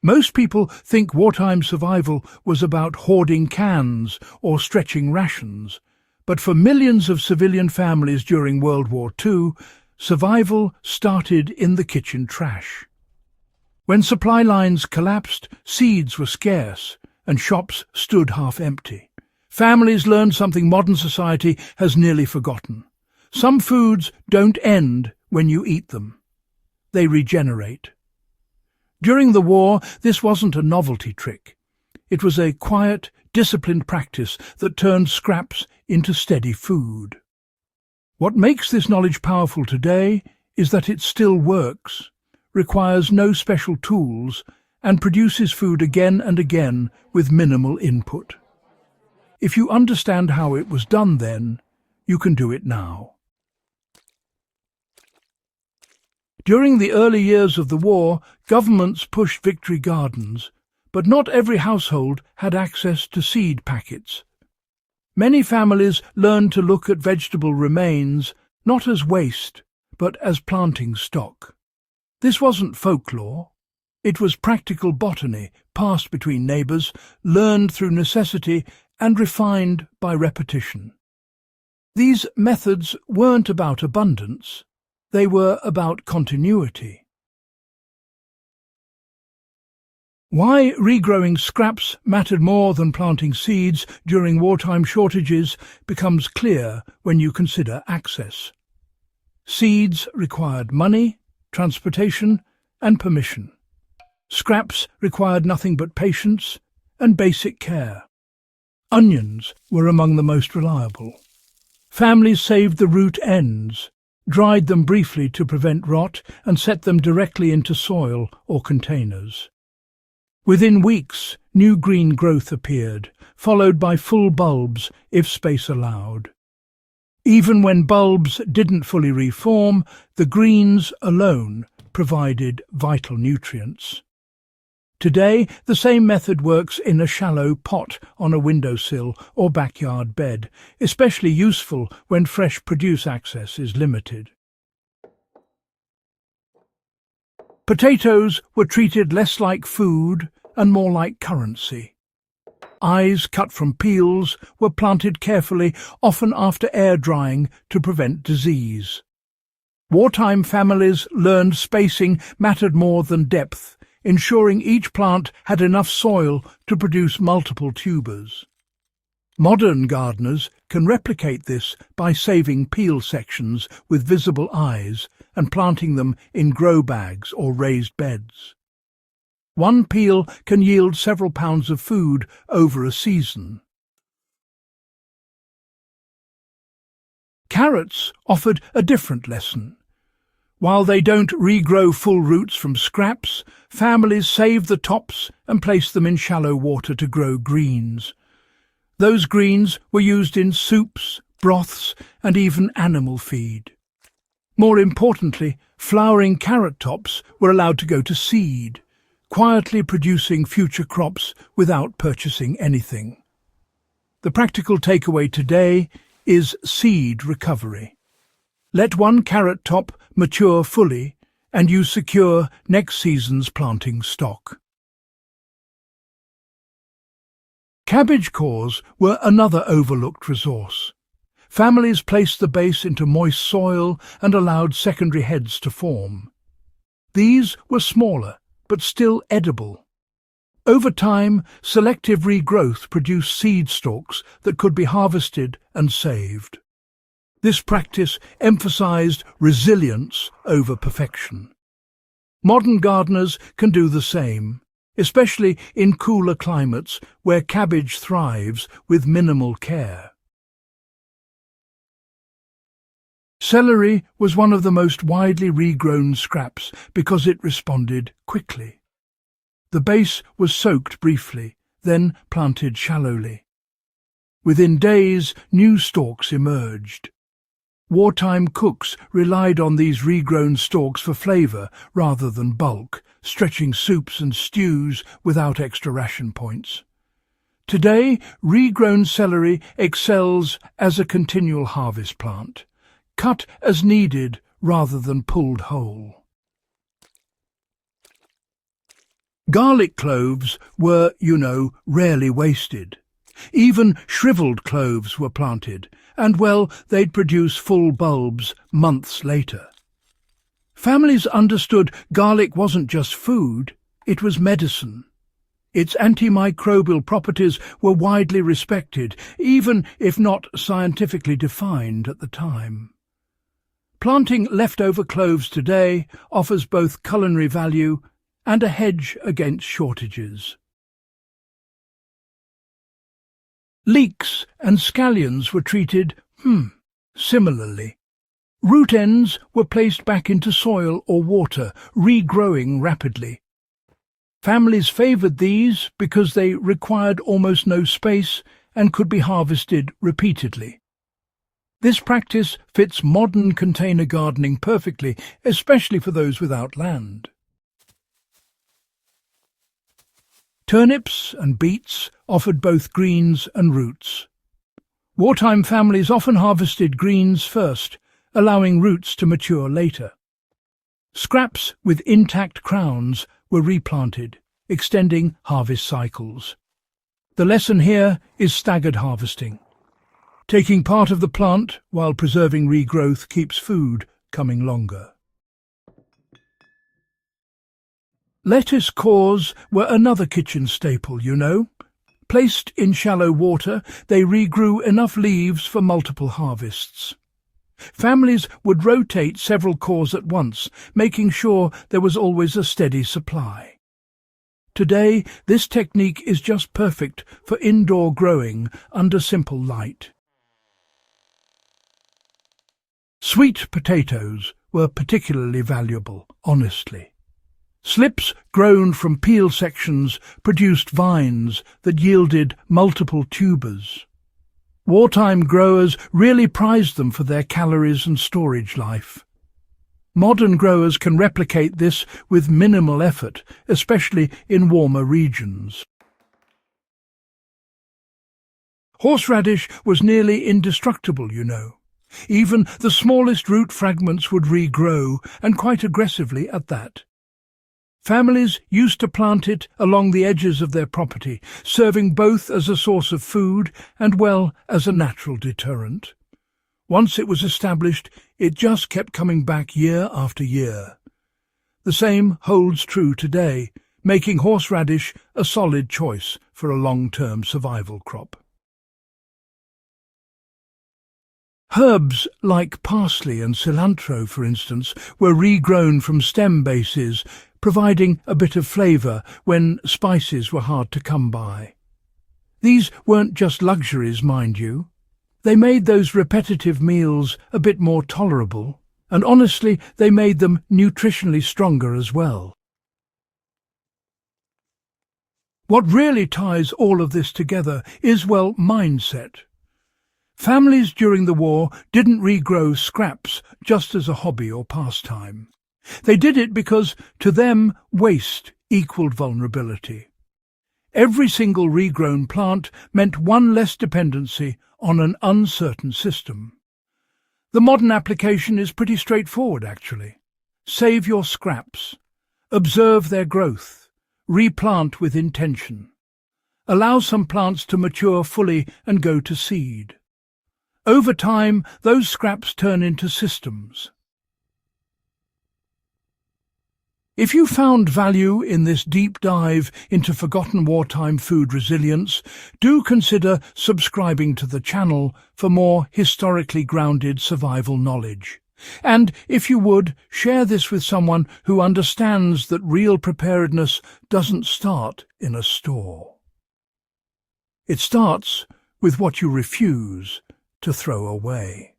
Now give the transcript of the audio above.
Most people think wartime survival was about hoarding cans or stretching rations, but for millions of civilian families during World War II, survival started in the kitchen trash. When supply lines collapsed, seeds were scarce and shops stood half empty. Families learned something modern society has nearly forgotten. Some foods don't end when you eat them. They regenerate. During the war, this wasn't a novelty trick. It was a quiet, disciplined practice that turned scraps into steady food. What makes this knowledge powerful today is that it still works, requires no special tools, and produces food again and again with minimal input. If you understand how it was done then, you can do it now. During the early years of the war, governments pushed victory gardens, but not every household had access to seed packets. Many families learned to look at vegetable remains not as waste, but as planting stock. This wasn't folklore. It was practical botany, passed between neighbours, learned through necessity and refined by repetition. These methods weren't about abundance. They were about continuity. Why regrowing scraps mattered more than planting seeds during wartime shortages becomes clear when you consider access. Seeds required money, transportation, and permission. Scraps required nothing but patience and basic care. Onions were among the most reliable. Families saved the root ends, dried them briefly to prevent rot, and set them directly into soil or containers. Within weeks, new green growth appeared, followed by full bulbs if space allowed. Even when bulbs didn't fully reform, the greens alone provided vital nutrients. Today, the same method works in a shallow pot on a windowsill or backyard bed, especially useful when fresh produce access is limited. Potatoes were treated less like food and more like currency. Eyes cut from peels were planted carefully, often after air drying to prevent disease. Wartime families learned spacing mattered more than depth, ensuring each plant had enough soil to produce multiple tubers. Modern gardeners can replicate this by saving peel sections with visible eyes and planting them in grow bags or raised beds. One peel can yield several pounds of food over a season. Carrots offered a different lesson. While they don't regrow full roots from scraps, families save the tops and place them in shallow water to grow greens. Those greens were used in soups, broths, and even animal feed. More importantly, flowering carrot tops were allowed to go to seed, quietly producing future crops without purchasing anything. The practical takeaway today is seed recovery. Let one carrot top mature fully, and you secure next season's planting stock. Cabbage cores were another overlooked resource. Families placed the base into moist soil and allowed secondary heads to form. These were smaller, but still edible. Over time, selective regrowth produced seed stalks that could be harvested and saved. This practice emphasized resilience over perfection. Modern gardeners can do the same, especially in cooler climates where cabbage thrives with minimal care. Celery was one of the most widely regrown scraps because it responded quickly. The base was soaked briefly, then planted shallowly. Within days, new stalks emerged. Wartime cooks relied on these regrown stalks for flavour rather than bulk, stretching soups and stews without extra ration points. Today, regrown celery excels as a continual harvest plant, cut as needed rather than pulled whole. Garlic cloves were, rarely wasted. Even shriveled cloves were planted, and they'd produce full bulbs months later. Families understood garlic wasn't just food, it was medicine. Its antimicrobial properties were widely respected, even if not scientifically defined at the time. Planting leftover cloves today offers both culinary value and a hedge against shortages. Leeks and scallions were treated, similarly. Root ends were placed back into soil or water, regrowing rapidly. Families favoured these because they required almost no space and could be harvested repeatedly. This practice fits modern container gardening perfectly, especially for those without land. Turnips and beets offered both greens and roots. Wartime families often harvested greens first, allowing roots to mature later. Scraps with intact crowns were replanted, extending harvest cycles. The lesson here is staggered harvesting. Taking part of the plant while preserving regrowth keeps food coming longer. Lettuce cores were another kitchen staple, Placed in shallow water, they regrew enough leaves for multiple harvests. Families would rotate several cores at once, making sure there was always a steady supply. Today, this technique is just perfect for indoor growing under simple light. Sweet potatoes were particularly valuable, honestly. Slips grown from peel sections produced vines that yielded multiple tubers. Wartime growers really prized them for their calories and storage life. Modern growers can replicate this with minimal effort, especially in warmer regions. Horseradish was nearly indestructible, Even the smallest root fragments would regrow, and quite aggressively at that. Families used to plant it along the edges of their property, serving both as a source of food and, as a natural deterrent. Once it was established, it just kept coming back year after year. The same holds true today, making horseradish a solid choice for a long-term survival crop. Herbs like parsley and cilantro, for instance, were regrown from stem bases, providing a bit of flavour when spices were hard to come by. These weren't just luxuries, mind you. They made those repetitive meals a bit more tolerable, and honestly, they made them nutritionally stronger as well. What really ties all of this together is, mindset. Families during the war didn't regrow scraps just as a hobby or pastime. They did it because, to them, waste equaled vulnerability. Every single regrown plant meant one less dependency on an uncertain system. The modern application is pretty straightforward, actually. Save your scraps. Observe their growth. Replant with intention. Allow some plants to mature fully and go to seed. Over time, those scraps turn into systems. If you found value in this deep dive into forgotten wartime food resilience, do consider subscribing to the channel for more historically grounded survival knowledge. And if you would, share this with someone who understands that real preparedness doesn't start in a store. It starts with what you refuse to throw away.